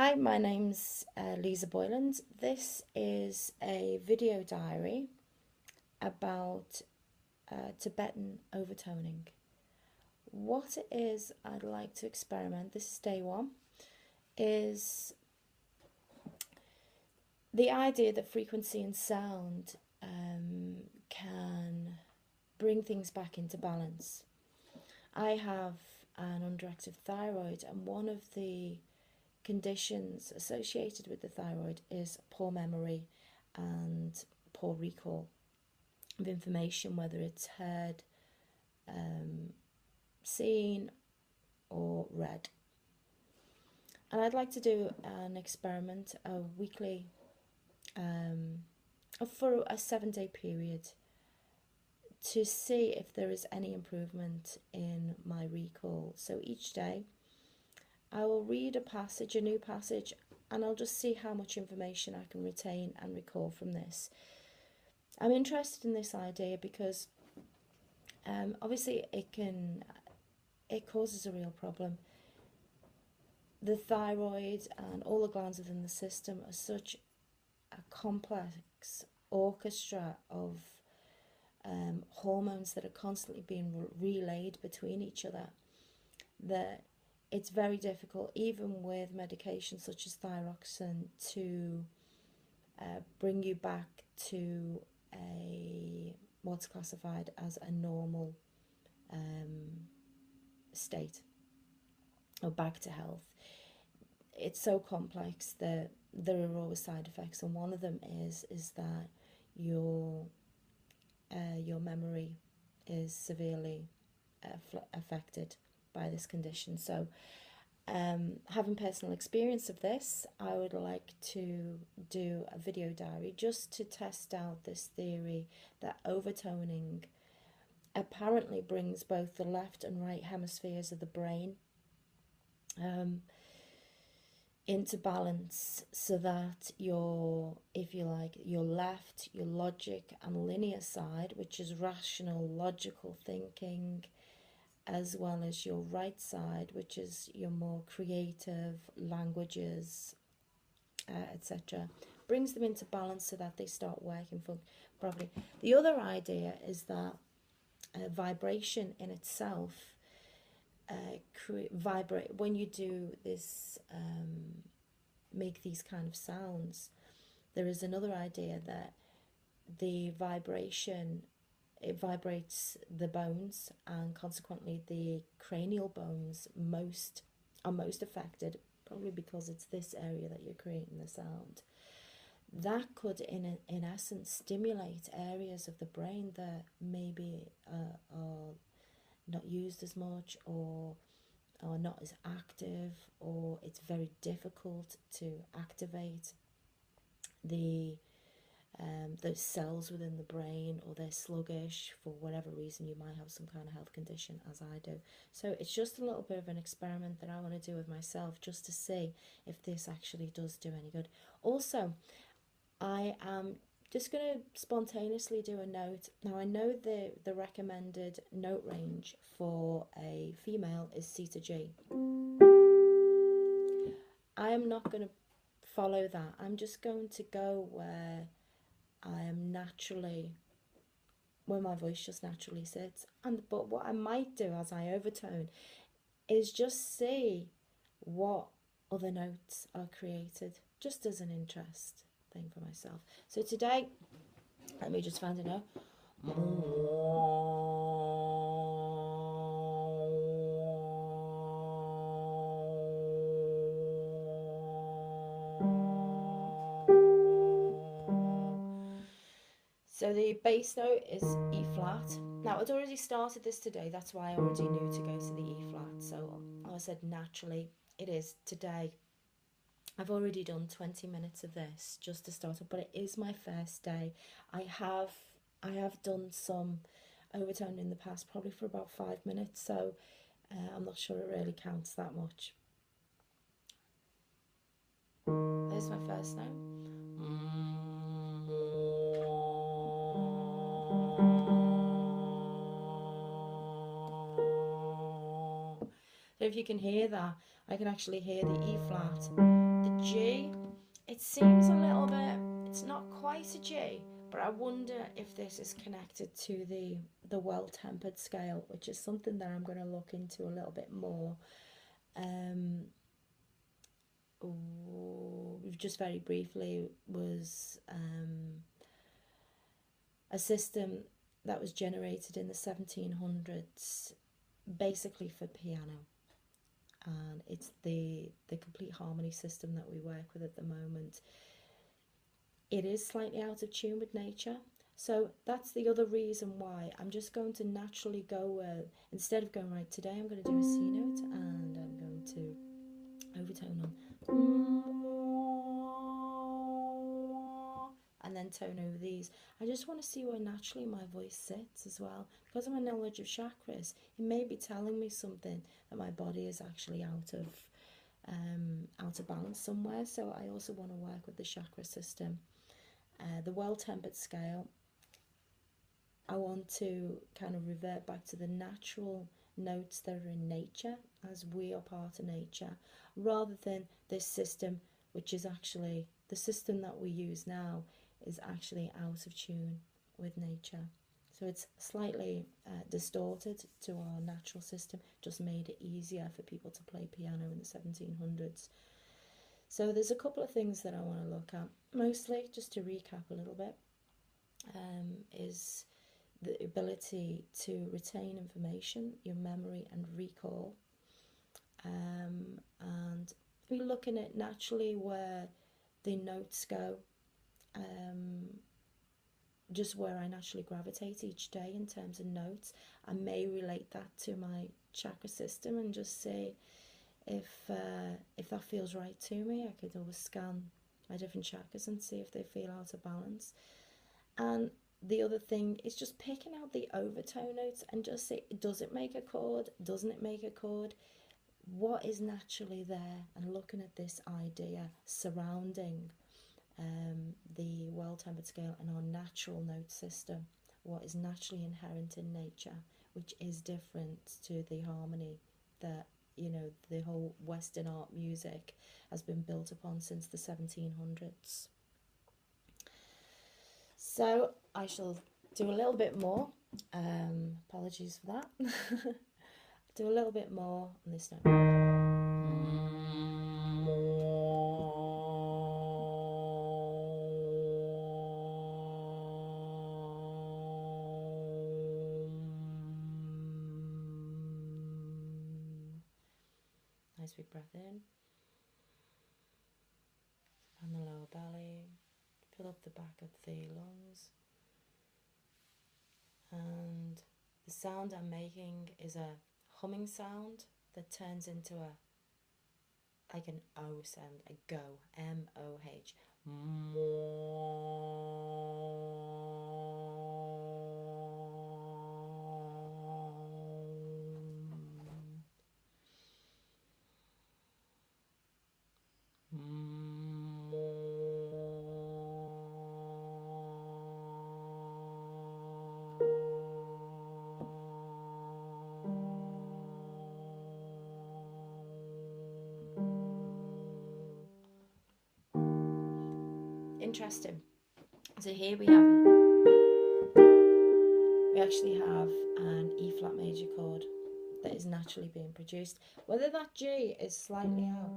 Hi, my name's Lisa Boyland. This is a video diary about Tibetan overtoning. What it is I'd like to experiment, this is day one, is the idea that frequency and sound can bring things back into balance. I have an underactive thyroid, and one of the conditions associated with the thyroid is poor memory and poor recall of information, whether it's heard, seen or read. And I'd like to do an experiment, a weekly, for a 7-day period, to see if there is any improvement in my recall. So each day I will read a passage, a new passage, and I'll just see how much information I can retain and recall from this. I'm interested in this idea because obviously it causes a real problem. The thyroid and all the glands within the system are such a complex orchestra of hormones that are constantly being relayed between each other that it's very difficult, even with medications such as thyroxine, to bring you back to what's classified as a normal state, or back to health. It's so complex that there are always side effects, and one of them is that your memory is severely affected by this condition. So having personal experience of this, I would like to do a video diary just to test out this theory that overtoning apparently brings both the left and right hemispheres of the brain into balance, so that your, if you like, your left, your logic and linear side, which is rational, logical thinking, as well as your right side, which is your more creative languages, etc., brings them into balance so that they start working properly. The other idea is that vibration in itself, vibrate when you do this, make these kind of sounds. There is another idea that the vibration, it vibrates the bones, and consequently the cranial bones are most affected, probably because it's this area that you're creating the sound. That could in essence stimulate areas of the brain that maybe are not used as much, or not as active, or it's very difficult to activate those cells within the brain, or they're sluggish for whatever reason. You might have some kind of health condition, as I do. So it's just a little bit of an experiment that I want to do with myself, just to see if this actually does do any good. Also, I am just going to spontaneously do a note. Now, I know the recommended note range for a female is C to G. I am not going to follow that. I'm just going to go where I am naturally, where my voice just naturally sits. But what I might do as I overtone is just see what other notes are created, just as an interest thing for myself. So today, let me just find a note. So the bass note is E flat. Now, I'd already started this today, that's why I already knew to go to the E flat. So I said naturally it is today. I've already done 20 minutes of this just to start up, but it is my first day. I have done some overtone in the past, probably for about 5 minutes, so I'm not sure it really counts that much. There's my first note. So if you can hear that, I can actually hear the E flat The G, it seems a little bit, it's not quite a G, but I wonder if this is connected to the well-tempered scale, which is something that I'm going to look into a little bit more. Just very briefly, was a system that was generated in the 1700s, basically for piano. And it's the complete harmony system that we work with at the moment. It is slightly out of tune with nature, so that's the other reason why I'm just going to naturally go, instead of going, right, today I'm going to do a C note and I'm going to overtone on and then tone over these. I just want to see where naturally my voice sits as well. Because of my knowledge of chakras, it may be telling me something that my body is actually out of balance somewhere. So I also want to work with the chakra system. The well-tempered scale, I want to kind of revert back to the natural notes that are in nature, as we are part of nature, rather than this system, which is actually the system that we use now, is actually out of tune with nature. So it's slightly distorted to our natural system, just made it easier for people to play piano in the 1700s. So there's a couple of things that I want to look at. Mostly, just to recap a little bit, is the ability to retain information, your memory and recall. And we're looking at naturally where the notes go, just where I naturally gravitate each day in terms of notes. I may relate that to my chakra system and just see if that feels right to me. I could always scan my different chakras and see if they feel out of balance. And the other thing is just picking out the overtone notes and just say, does it make a chord? Doesn't it make a chord? What is naturally there? And looking at this idea surrounding the well-tempered scale and our natural note system, what is naturally inherent in nature, which is different to the harmony that, you know, the whole Western art music has been built upon since the 1700s. So I shall do a little bit more. Apologies for that. Do a little bit more on this note. Nice big breath in. And the lower belly. Fill up the back of the lungs. And the sound I'm making is a humming sound that turns into like an O sound, a go, M-O-H. Interesting. So here we actually have an E flat major chord that is naturally being produced. Whether that G is slightly out,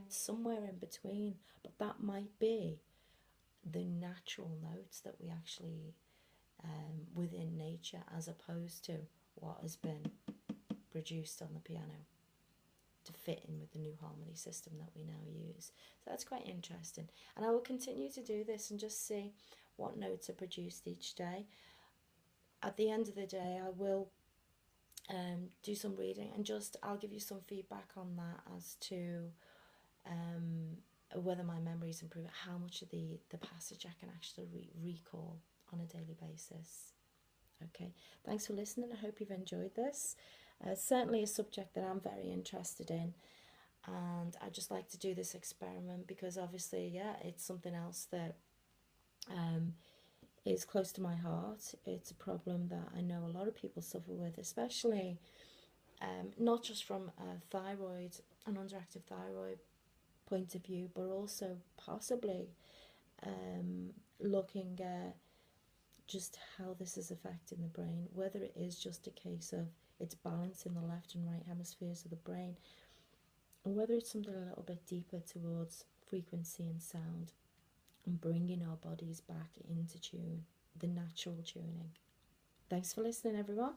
somewhere in between, but that might be the natural notes that we actually within nature, as opposed to what has been produced on the piano to fit in with the new harmony system that we now use. So that's quite interesting, and I will continue to do this and just see what notes are produced each day. At the end of the day, I will do some reading and I'll give you some feedback on that as to whether my memories improve, how much of the passage I can actually recall on a daily basis. Okay, thanks for listening. I hope you've enjoyed this. Certainly a subject that I'm very interested in, and I just like to do this experiment because obviously, yeah, it's something else that is close to my heart. It's a problem that I know a lot of people suffer with, especially not just from a thyroid, an underactive thyroid point of view, but also possibly looking at just how this is affecting the brain, whether it is just a case of it's balancing the left and right hemispheres of the brain, or whether it's something a little bit deeper towards frequency and sound, and bringing our bodies back into tune, the natural tuning. Thanks for listening, everyone.